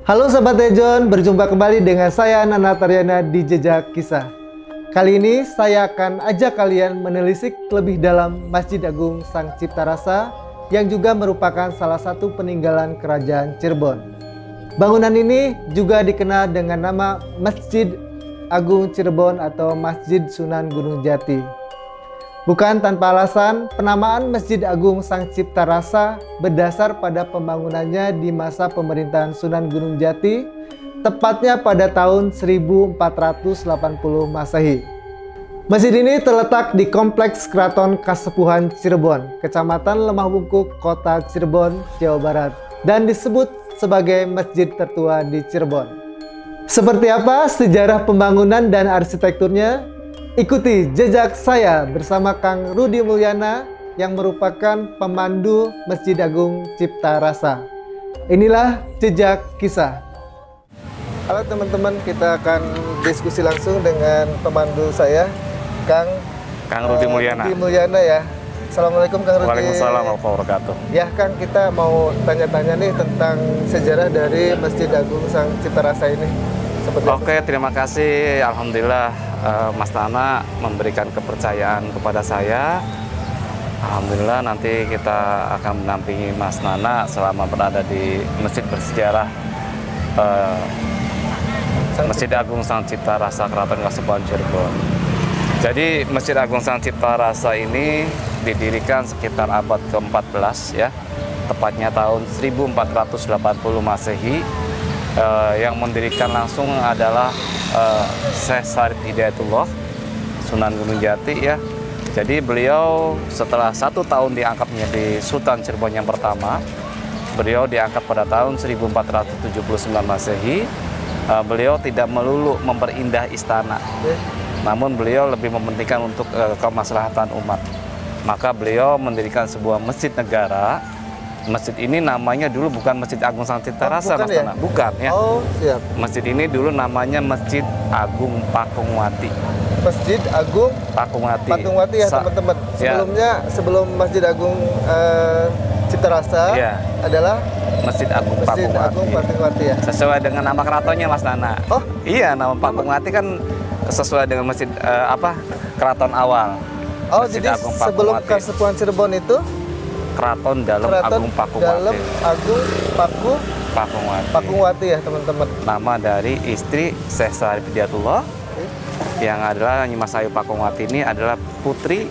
Halo Sobat Tejon, berjumpa kembali dengan saya Nana Taryana di Jejak Kisah. Kali ini saya akan ajak kalian menelisik lebih dalam Masjid Agung Sang Cipta Rasa yang juga merupakan salah satu peninggalan Kerajaan Cirebon. Bangunan ini juga dikenal dengan nama Masjid Agung Cirebon atau Masjid Sunan Gunung Jati. Bukan tanpa alasan, penamaan Masjid Agung Sang Cipta Rasa berdasar pada pembangunannya di masa pemerintahan Sunan Gunung Jati, tepatnya pada tahun 1480 Masehi. Masjid ini terletak di Kompleks Keraton Kasepuhan Cirebon, Kecamatan Lemah Bungkuk, Kota Cirebon, Jawa Barat, dan disebut sebagai masjid tertua di Cirebon. Seperti apa sejarah pembangunan dan arsitekturnya? Ikuti jejak saya bersama Kang Rudi Mulyana yang merupakan pemandu Masjid Agung Cipta Rasa. Inilah Jejak Kisah. Halo teman-teman, kita akan diskusi langsung dengan pemandu saya, Kang Rudi Mulyana. Rudi Mulyana ya. Assalamualaikum Kang Rudi. Waalaikumsalam warahmatullahi wabarakatuh. Ya Kang, kita mau tanya-tanya nih tentang sejarah dari Masjid Agung Sang Cipta Rasa ini. Oke, terima kasih. Alhamdulillah Mas Nana memberikan kepercayaan kepada saya. Alhamdulillah nanti kita akan mendampingi Mas Nana selama berada di masjid bersejarah Masjid Agung Sang Cipta Rasa Keraton Kasepuhan Cirebon. Jadi Masjid Agung Sang Cipta Rasa ini didirikan sekitar abad ke-14 ya, tepatnya tahun 1480 Masehi. Yang mendirikan langsung adalah Syekh Syarif Hidayatullah Sunan Gunung Jati ya. Jadi beliau setelah 1 tahun diangkat menjadi Sultan Cirebon yang pertama, beliau diangkat pada tahun 1479 Masehi. Beliau tidak melulu memperindah istana, namun beliau lebih mementingkan untuk kemaslahatan umat. Maka beliau mendirikan sebuah masjid negara. Masjid ini namanya dulu bukan Masjid Agung Sang Cipta Rasa, Mas Nana. Bukan ya. Oh, siap. Masjid ini dulu namanya Masjid Agung Pakungwati. Masjid Agung Pakungwati. Pakungwati ya teman-teman. Sebelumnya sebelum Masjid Agung Cipta Rasa adalah Masjid Agung Pakungwati ya. Sesuai dengan nama keratonnya Mas Nana. Oh, iya, nama Pakungwati kan sesuai dengan masjid keraton awal. Oh, Masjid jadi Agung sebelum Kasepuhan Cirebon itu Keraton Dalam Agung Pakungwati. Dalam Agung Pakungwati ya teman-teman. Nama dari istri Syekh Syarif Hidayatullah yang adalah Nyi Mas Ayu Pakungwati ini adalah putri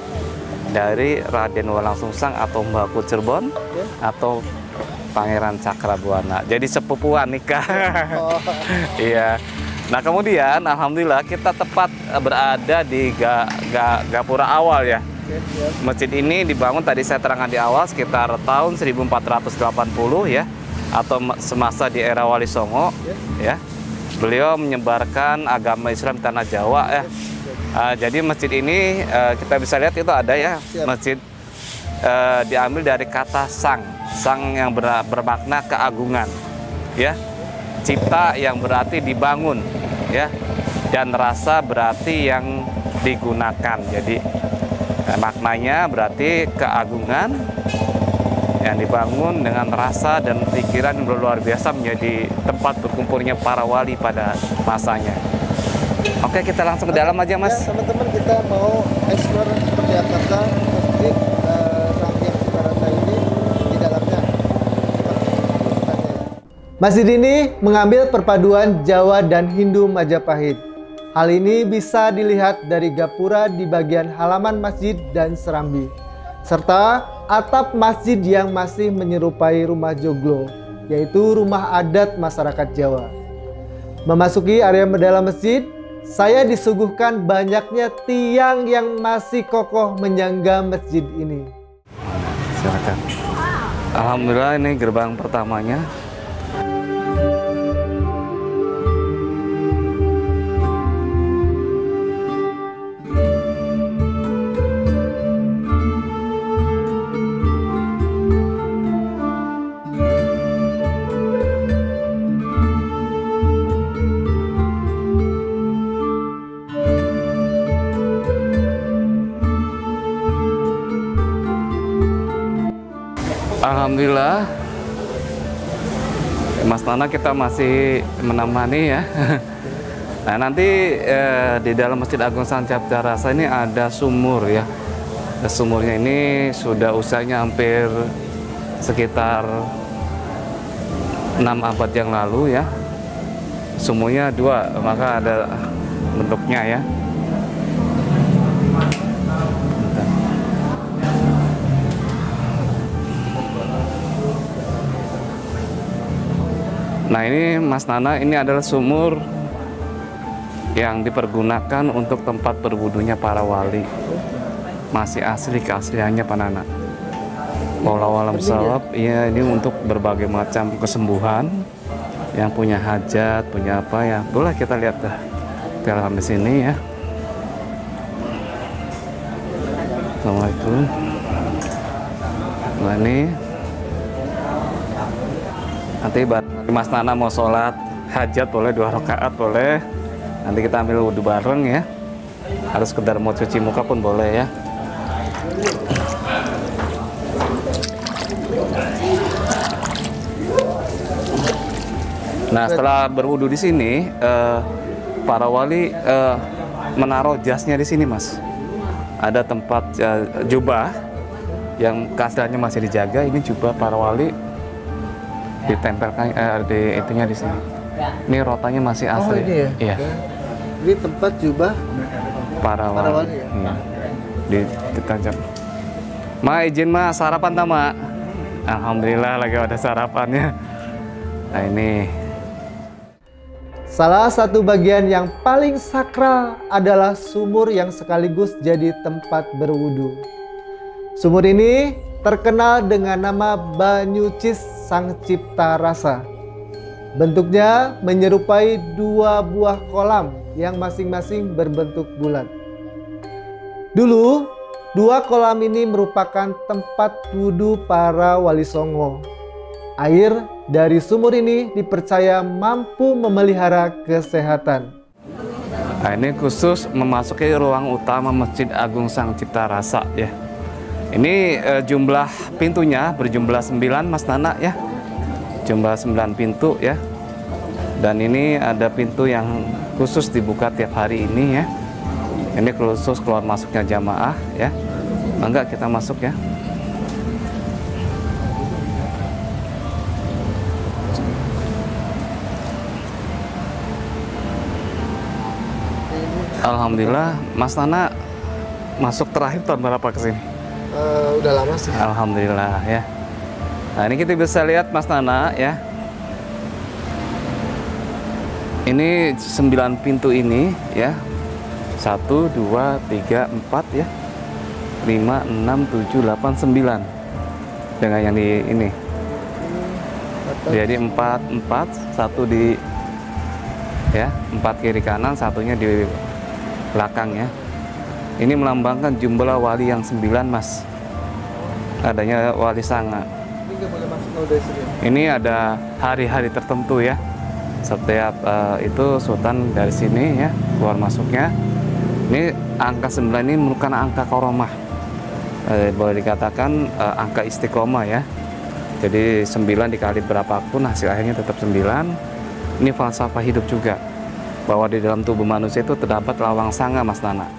dari Raden Walang Sungsang atau Mbaku Cirebon atau Pangeran Cakrabuana. Jadi sepupuan nikah. Oh. Iya. Nah kemudian alhamdulillah kita tepat berada di Gapura awal ya. Masjid ini dibangun tadi saya terangkan di awal sekitar tahun 1480 ya, atau semasa di era Wali Songo ya. Beliau menyebarkan agama Islam di tanah Jawa ya. Jadi masjid ini kita bisa lihat itu ada ya, masjid diambil dari kata sang yang bermakna keagungan ya. Cipta yang berarti dibangun ya, dan rasa berarti yang digunakan. Jadi maknanya berarti keagungan yang dibangun dengan rasa dan pikiran yang luar biasa menjadi tempat berkumpulnya para wali pada masanya. Oke, kita langsung ke dalam aja Mas. Ya, teman-teman, kita mau explore seperti apakah Masjid Sang Cipta Rasa ini di dalamnya. Masjid ini mengambil perpaduan Jawa dan Hindu Majapahit. Hal ini bisa dilihat dari gapura di bagian halaman masjid dan serambi, serta atap masjid yang masih menyerupai rumah joglo, yaitu rumah adat masyarakat Jawa. Memasuki area dalam masjid, saya disuguhkan banyaknya tiang yang masih kokoh menyangga masjid ini. Silakan. Alhamdulillah ini gerbang pertamanya. Alhamdulillah Mas Nana kita masih menemani ya. Nah nanti di dalam Masjid Agung Sang Ciptarasa ini ada sumur ya. Sumurnya ini sudah usianya hampir sekitar 6 abad yang lalu ya. Sumurnya 2, maka ada bentuknya ya. Nah ini Mas Nana, ini adalah sumur yang dipergunakan untuk tempat berwudunya para wali. Masih asli keasliannya Pak Nana. Wallahu a'lam bishawab. Iya, ini untuk berbagai macam kesembuhan. Yang punya hajat, punya apa ya, boleh kita lihat dah. Kita di sini ya. Assalamualaikum. Nah ini nanti Mas Nana mau sholat hajat boleh, 2 rakaat boleh. Nanti kita ambil wudhu bareng ya. Harus sekedar mau cuci muka pun boleh ya. Nah setelah berwudhu di sini, para wali menaruh jasnya di sini Mas. Ada tempat jubah yang keasliannya masih dijaga. Ini jubah para wali ditempelkan di itunya di sini. Ini rotanya masih asli. Oh, ini ya? Iya. Ini tempat jubah Para wali ya? Iya. Ditajam. Ma izin ma sarapan tak ma? Alhamdulillah lagi ada sarapannya. Nah ini. Salah satu bagian yang paling sakral adalah sumur yang sekaligus jadi tempat berwudu. Sumur ini terkenal dengan nama Banyucis Sang Cipta Rasa. Bentuknya menyerupai 2 buah kolam yang masing-masing berbentuk bulat. Dulu, 2 kolam ini merupakan tempat wudhu para wali songo. Air dari sumur ini dipercaya mampu memelihara kesehatan. Nah, ini khusus memasuki ruang utama Masjid Agung Sang Cipta Rasa ya. Ini jumlah pintunya berjumlah 9 Mas Nana ya. Jumlah 9 pintu ya. Dan ini ada pintu yang khusus dibuka tiap hari ini ya. Ini khusus keluar masuknya jamaah ya. Mangga kita masuk ya. Alhamdulillah, Mas Nana masuk terakhir tahun berapa ke sini? Udah lama sih. Alhamdulillah ya. Nah ini kita bisa lihat Mas Nana ya. Ini 9 pintu ini ya. 1, 2, 3, 4 ya. 5, 6, 7, 8, 9. Dengan yang di ini. Jadi 4, 1 di ya, 4 kiri kanan, satunya di belakang ya. Ini melambangkan jumlah wali yang 9 Mas. Adanya wali sanga. Ini ada hari-hari tertentu ya. Setiap itu sultan dari sini ya keluar masuknya. Ini angka 9 ini merupakan angka koromah. Boleh dikatakan angka istiqomah ya. Jadi 9 dikali berapapun hasil akhirnya tetap 9. Ini falsafah hidup juga. Bahwa di dalam tubuh manusia itu terdapat lawang sanga Mas Nana.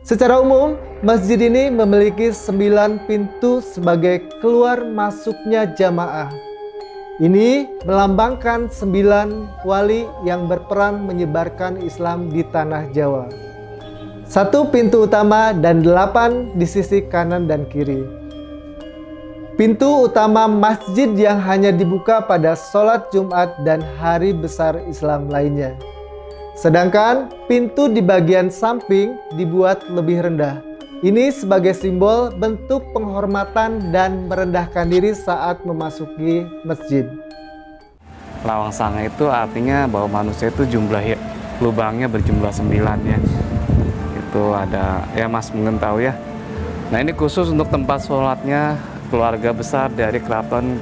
Secara umum, masjid ini memiliki 9 pintu sebagai keluar masuknya jamaah. Ini melambangkan 9 wali yang berperan menyebarkan Islam di tanah Jawa. 1 pintu utama dan 8 di sisi kanan dan kiri. Pintu utama masjid yang hanya dibuka pada sholat Jumat dan hari besar Islam lainnya. Sedangkan pintu di bagian samping dibuat lebih rendah. Ini sebagai simbol bentuk penghormatan dan merendahkan diri saat memasuki masjid. Lawang sanga itu artinya bahwa manusia itu jumlah lubangnya berjumlah 9 ya. Itu ada ya Mas mungkin tahu ya. Nah ini khusus untuk tempat sholatnya keluarga besar dari keraton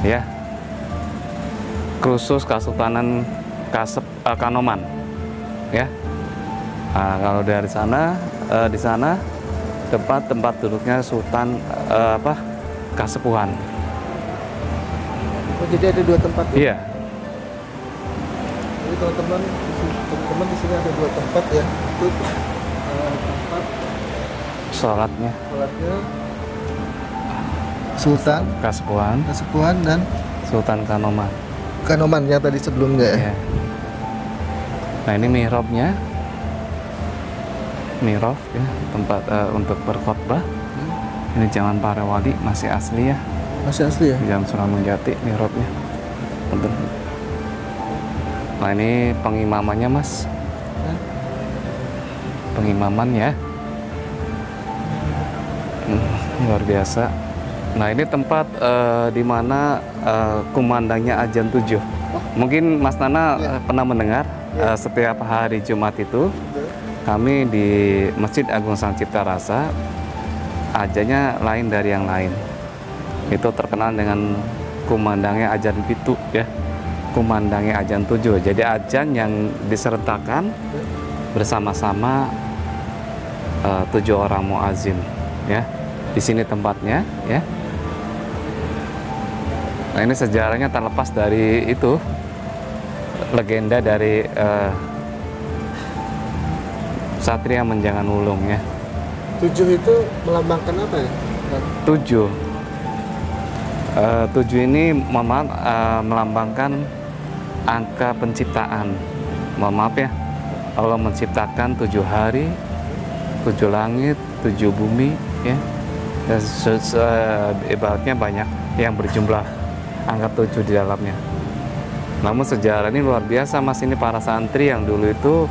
ya. Khusus Kesultanan Kanoman ya. Nah, kalau dari sana di sana tempat duduknya Sultan Kasepuhan. Oh, jadi ada dua tempat ya? Iya. Jadi teman-teman di sini ada dua tempat ya. Itu tempat Sholatnya sholatnya Sultan Kasepuhan dan Sultan Kanoman. Kanoman yang tadi sebelumnya ya. Iya. Nah ini mihrabnya, mihrab ya, tempat untuk berkhotbah. Ini Jalan Para Wali, masih asli ya. Masih asli ya? Jalan Sunan Jati mihrabnya. Betul. Nah ini pengimamannya mas. Pengimaman ya. Luar biasa. Nah ini tempat di mana kumandangnya azan 7. Mungkin Mas Nana pernah mendengar setiap hari Jumat itu kami di Masjid Agung Sang Cipta Rasa azannya lain dari yang lain. Itu terkenal dengan kumandangnya azan pitu ya. Kumandangnya azan 7. Jadi azan yang diserentakkan bersama-sama 7 orang muazin ya. Di sini tempatnya ya. Nah ini sejarahnya terlepas dari itu, legenda dari Satria Menjangan Wulung ya. 7 itu melambangkan apa ya? 7 ini melambangkan angka penciptaan. Mohon maaf ya, Allah menciptakan 7 hari, 7 langit, 7 bumi ya. Ibaratnya banyak yang berjumlah angka 7 di dalamnya. Namun sejarah ini luar biasa mas. Ini para santri yang dulu itu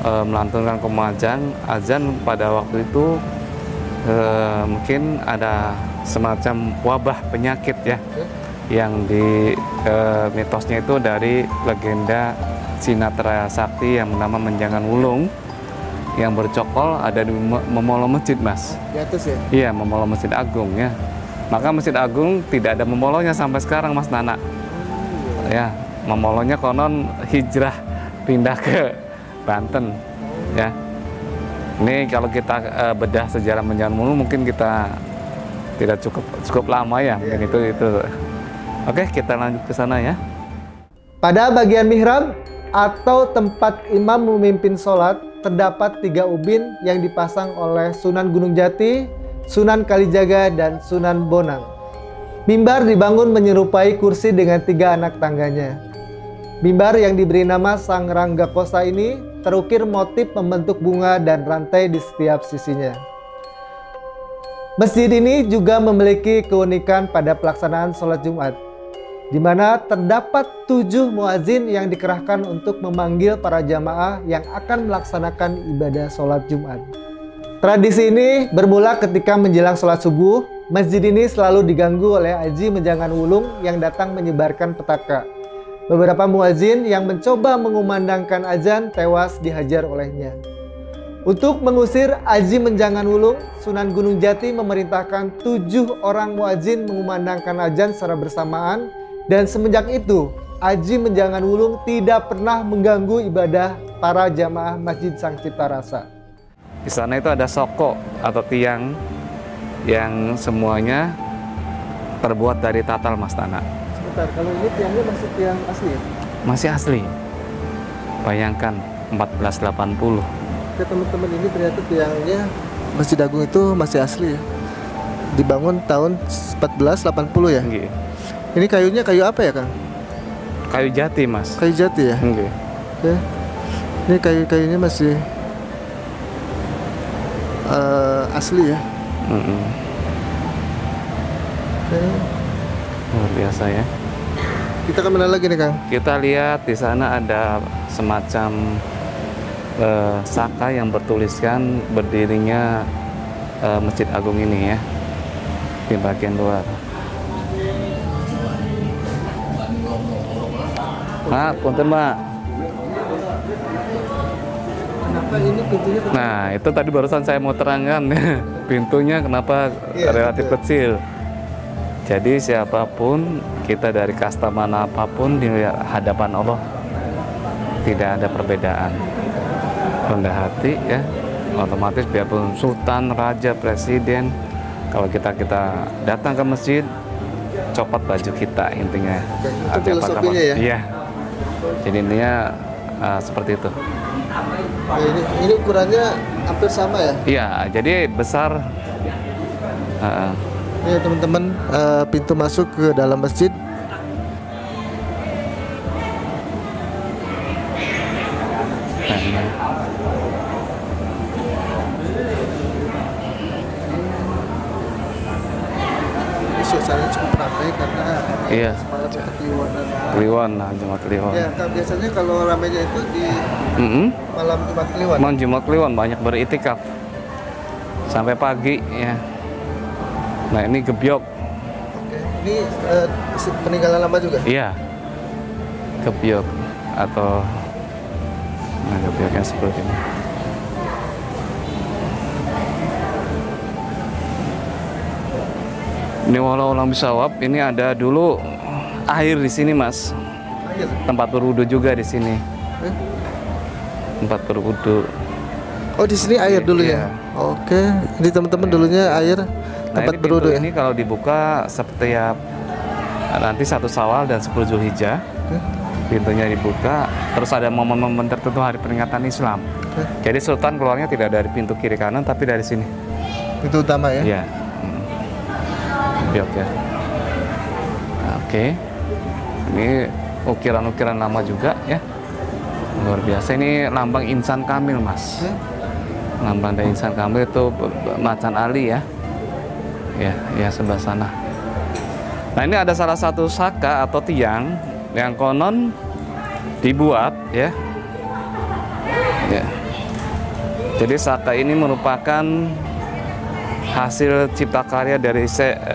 melantunkan kumandang azan pada waktu itu mungkin ada semacam wabah penyakit ya, yang di mitosnya itu dari legenda Sinatra Sakti yang bernama Menjangan Wulung yang bercokol ada di Memolo Masjid mas. Di atas ya? Iya, Memolo Masjid Agung ya. Maka Masjid Agung tidak ada memolonya sampai sekarang mas Nana. Ya, memolonya konon hijrah pindah ke Banten ya. Ini kalau kita bedah sejarah Menjangan Wulung mungkin kita tidak cukup lama ya. Mungkin itu. Oke, kita lanjut ke sana ya. Pada bagian mihrab atau tempat imam memimpin sholat terdapat 3 ubin yang dipasang oleh Sunan Gunung Jati, Sunan Kalijaga, dan Sunan Bonang. Mimbar dibangun menyerupai kursi dengan 3 anak tangganya. Mimbar yang diberi nama Sang Rangga Kosa ini terukir motif membentuk bunga dan rantai di setiap sisinya. Masjid ini juga memiliki keunikan pada pelaksanaan sholat Jumat, di mana terdapat 7 muazin yang dikerahkan untuk memanggil para jamaah yang akan melaksanakan ibadah sholat Jumat. Tradisi ini bermula ketika menjelang sholat subuh. Masjid ini selalu diganggu oleh Aji Menjangan Wulung yang datang menyebarkan petaka. Beberapa muazin yang mencoba mengumandangkan azan tewas dihajar olehnya. Untuk mengusir Aji Menjangan Wulung, Sunan Gunung Jati memerintahkan 7 orang muazin mengumandangkan azan secara bersamaan, dan semenjak itu Aji Menjangan Wulung tidak pernah mengganggu ibadah para jamaah Masjid Sang Cipta Rasa. Di sana itu ada soko atau tiang yang semuanya terbuat dari tatal mas Nana. Sebentar, kalau ini tiangnya masih tiang asli ya? Masih asli. Bayangkan 1480. Ya teman-teman, ini ternyata tiangnya Masjid Agung itu masih asli ya? Dibangun tahun 1480 ya? Nggih. Ini kayunya kayu apa ya Kang? Kayu jati mas. Kayu jati ya? Nggih. Ya. Ini kayu-kayunya masih asli ya? Luar biasa ya. Kita kemana lagi nih Kang? Kita lihat di sana ada semacam saka yang bertuliskan berdirinya Masjid Agung ini ya, di bagian luar. Punten Mbak. Kenapa ini pintunya kecil? Nah, itu tadi barusan saya mau terangkan pintunya kenapa relatif kecil. Jadi siapapun, kita dari kasta mana apapun di hadapan Allah tidak ada perbedaan. Rendah hati ya, otomatis biarpun sultan, raja, presiden, kalau kita datang ke masjid, mencopot baju kita intinya. Oke, itu filosofinya ya? Iya. Jadi intinya seperti itu. Nah, ini ukurannya hampir sama ya? Iya, jadi besar. Ini teman-teman, pintu masuk ke dalam masjid. Suasananya cukup ramai karena Iya. semalam Kliwon. Kliwon, Jumat Kliwon. Ya, biasanya kalau ramainya itu di malam Jumat Kliwon. Malam Jumat Kliwon banyak beritikaf sampai pagi ya. Nah ini gebyok. Oke, ini peninggalan lama juga? Iya, gebyok atau gebyoknya seperti ini. Ini walau ulang bisawab, ini ada dulu air di sini, Mas. Air? Tempat berwudu juga di sini. Tempat berwudu. Oh, di sini air dulu ya? Iya. Oke, ini teman-teman dulunya air tempat ini berwudu ya? Ini kalau dibuka setiap nanti 1 Syawal dan 10 Zulhijjah, pintunya dibuka. Terus ada momen-momen tertentu hari peringatan Islam. Jadi Sultan keluarnya tidak dari pintu kiri kanan, tapi dari sini. Pintu utama ya? Iya. Ya. Oke. Ini ukiran-ukiran lama juga ya. Luar biasa. Ini lambang insan kamil, Mas. Lambang dari insan kamil itu macan Ali ya. Ya sebelah sana. Nah, ini ada salah satu saka atau tiang yang konon dibuat ya. Jadi saka ini merupakan hasil cipta karya dari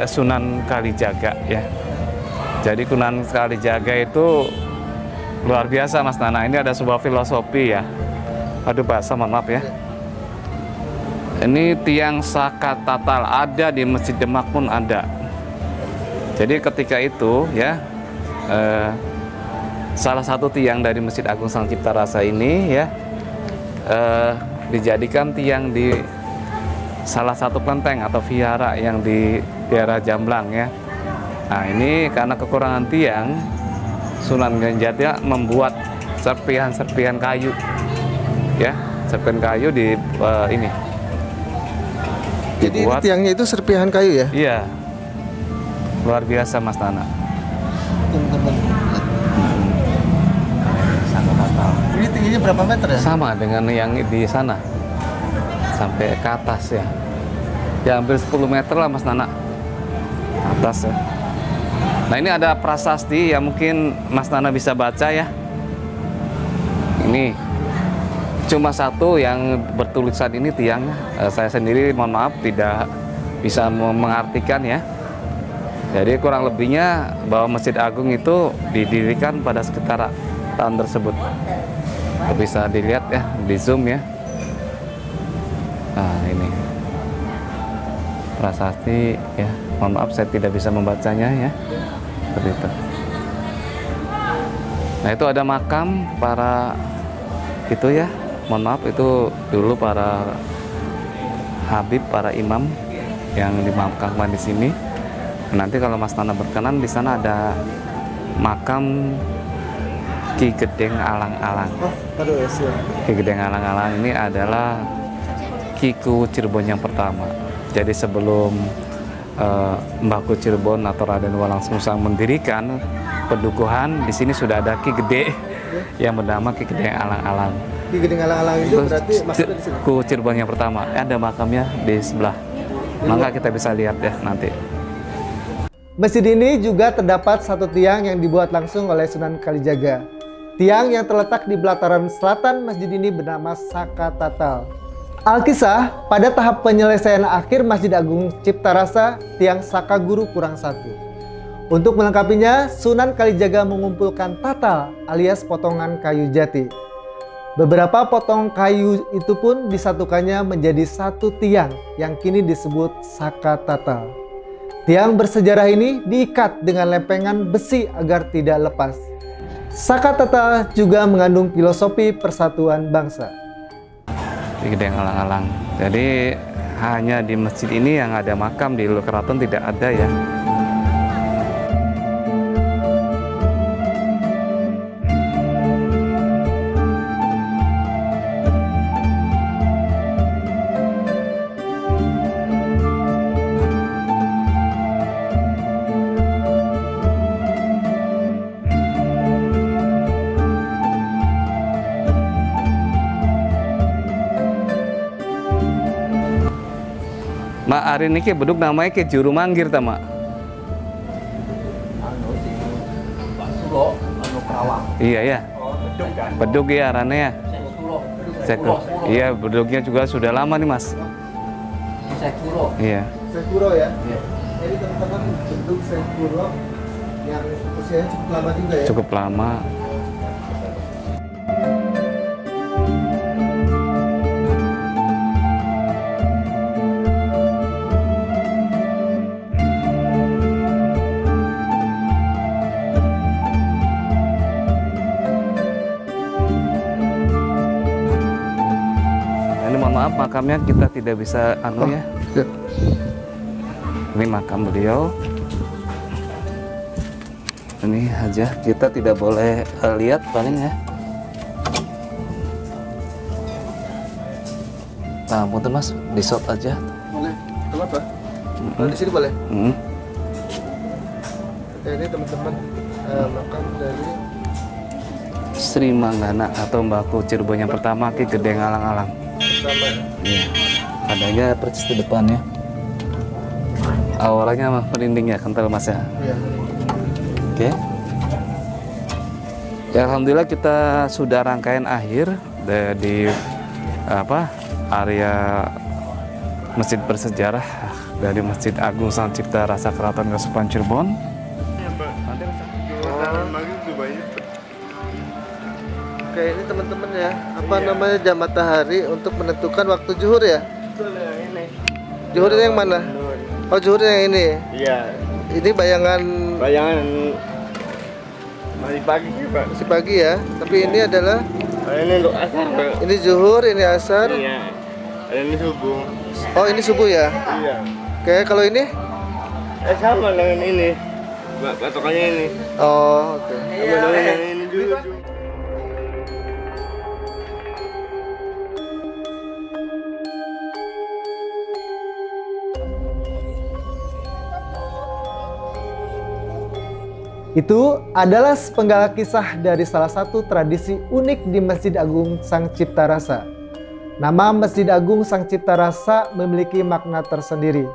Sunan Kalijaga ya. Jadi Sunan Kalijaga itu luar biasa, Mas Nana. Ini ada sebuah filosofi ya. Aduh bahasa, mohon maaf ya. Ini tiang saka tatal ada di Masjid Demak pun ada. Jadi ketika itu ya salah satu tiang dari Masjid Agung Sang Cipta Rasa ini ya dijadikan tiang di salah satu kelenteng atau vihara yang di daerah Jamblang ya. Nah ini karena kekurangan tiang, Sunan Kalijaga membuat serpihan-serpihan kayu ya, serpihan kayu di ini. Jadi ini tiangnya itu serpihan kayu ya? Iya, luar biasa, Mas Nana. Teman-teman. Sangat fatal. Ini tingginya berapa meter ya? Sama dengan yang di sana, sampai ke atas ya. Ya hampir 10 meter lah, Mas Nana, atas ya. Nah ini ada prasasti yang mungkin Mas Nana bisa baca ya. Ini cuma satu yang bertulisan ini tiangnya. Saya sendiri mohon maaf tidak bisa mengartikan ya. Jadi kurang lebihnya bahwa Masjid Agung itu didirikan pada sekitar tahun tersebut. Bisa dilihat ya di zoom ya. Nah ini prasasti ya, mohon maaf saya tidak bisa membacanya ya, seperti itu. Nah itu ada makam para itu ya, mohon maaf itu dulu para habib, para imam yang dimakamkan di sini. Nanti kalau Mas Nana berkenan di sana ada makam Ki Gedeng Alang-Alang. Oh, aduh ya. Ki Gedeng Alang-Alang ini adalah Kiku Cirebon yang pertama. Jadi sebelum Mbahku Cirebon atau Raden Walang Sungsang mendirikan pedukuhan, di sini sudah ada Ki Gede yang bernama Ki Gedeng Alang-Alang. Ki Gedeng Alang-Alang itu berarti maksudnya di sini? Ku Cirebon yang pertama. Ada makamnya di sebelah. Maka kita bisa lihat ya nanti. Masjid ini juga terdapat satu tiang yang dibuat langsung oleh Sunan Kalijaga. Tiang yang terletak di pelataran selatan masjid ini bernama Saka Tatal. Alkisah, pada tahap penyelesaian akhir Masjid Agung Cipta Rasa, tiang Saka Guru kurang satu. Untuk melengkapinya, Sunan Kalijaga mengumpulkan tatal alias potongan kayu jati. Beberapa potong kayu itu pun disatukannya menjadi satu tiang yang kini disebut Saka Tatal. Tiang bersejarah ini diikat dengan lempengan besi agar tidak lepas. Saka Tatal juga mengandung filosofi persatuan bangsa. Ki Gedeng Alang-Alang. Jadi hanya di masjid ini yang ada makam, di keraton tidak ada ya. Mak hari ini ke beduk namanya ke Juru Manggir ta, Mak? Pak Suro, Kerawang. Iya ya. Beduk kan. Beduk ya arane ya. Sekuro. Iya, beduknya juga sudah lama nih, Mas. Sekuro. Iya. Sekuro ya. Iya. Jadi teman-teman beduk Sekuro yang usianya cukup lama juga ya. Cukup lama. Ini mohon maaf makamnya kita tidak bisa ya. Ya. Ini makam beliau. Ini aja kita tidak boleh lihat paling ya. Nah, punten Mas, di shot aja. Boleh. Kenapa? Kalau di sini boleh. Ya, ini teman-teman makam dari Sri Manggana atau Mbahku Cirebon yang pertama Ki Gede Ngalang-alang. pertama. Iya. Adanya persis di depannya. Auranya merinding ya, kental Mas ya. Iya. Oke. Ya, alhamdulillah kita sudah rangkaian akhir di area masjid bersejarah dari Masjid Agung Sang Cipta Rasa Keraton Kasepuhan Cirebon. Oke, ini teman-teman ya. Apa namanya jam matahari untuk menentukan waktu zuhur ya? Zuhur yang mana? Oh, zuhur yang ini. Iya, Ini bayangan masih pagi sih Pak. masih pagi ya. Tapi ini adalah Ini untuk asar Pak. ini zuhur, ini asar. Iya, ini subuh. Oh, ini subuh ya. Iya. Oke, kalau ini? Sama dengan ini. Patokannya ini. Oh, oke. Sama dengan yang ini juga. Itu adalah sepenggal kisah dari salah satu tradisi unik di Masjid Agung Sang Cipta Rasa. Nama Masjid Agung Sang Cipta Rasa memiliki makna tersendiri.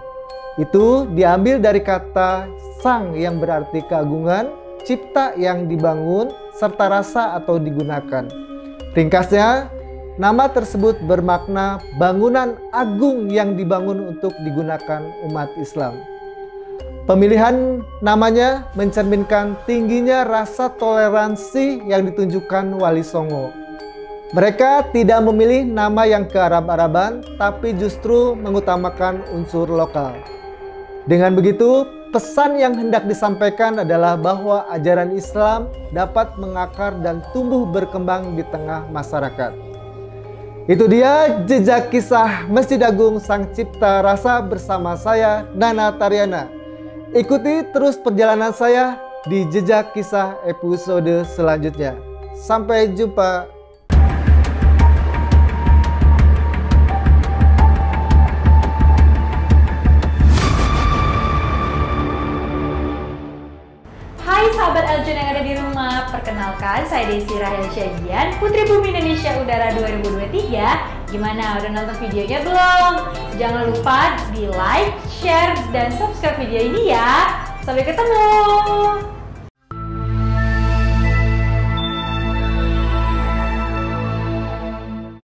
Itu diambil dari kata sang yang berarti keagungan, cipta yang dibangun, serta rasa atau digunakan. Ringkasnya, nama tersebut bermakna bangunan agung yang dibangun untuk digunakan umat Islam. Pemilihan namanya mencerminkan tingginya rasa toleransi yang ditunjukkan Wali Songo. Mereka tidak memilih nama yang kearab-araban, tapi justru mengutamakan unsur lokal. Dengan begitu, pesan yang hendak disampaikan adalah bahwa ajaran Islam dapat mengakar dan tumbuh berkembang di tengah masyarakat. Itu dia jejak kisah Masjid Agung Sang Cipta Rasa bersama saya, Nana Taryana. Ikuti terus perjalanan saya di jejak kisah episode selanjutnya. Sampai jumpa. Hai sahabat Eljon yang ada di rumah, perkenalkan saya Desi Rahel Syagian, Putri Bumi Indonesia Udara 2023. Gimana, udah nonton videonya belum? Jangan lupa di like, share, dan subscribe video ini ya. Sampai ketemu!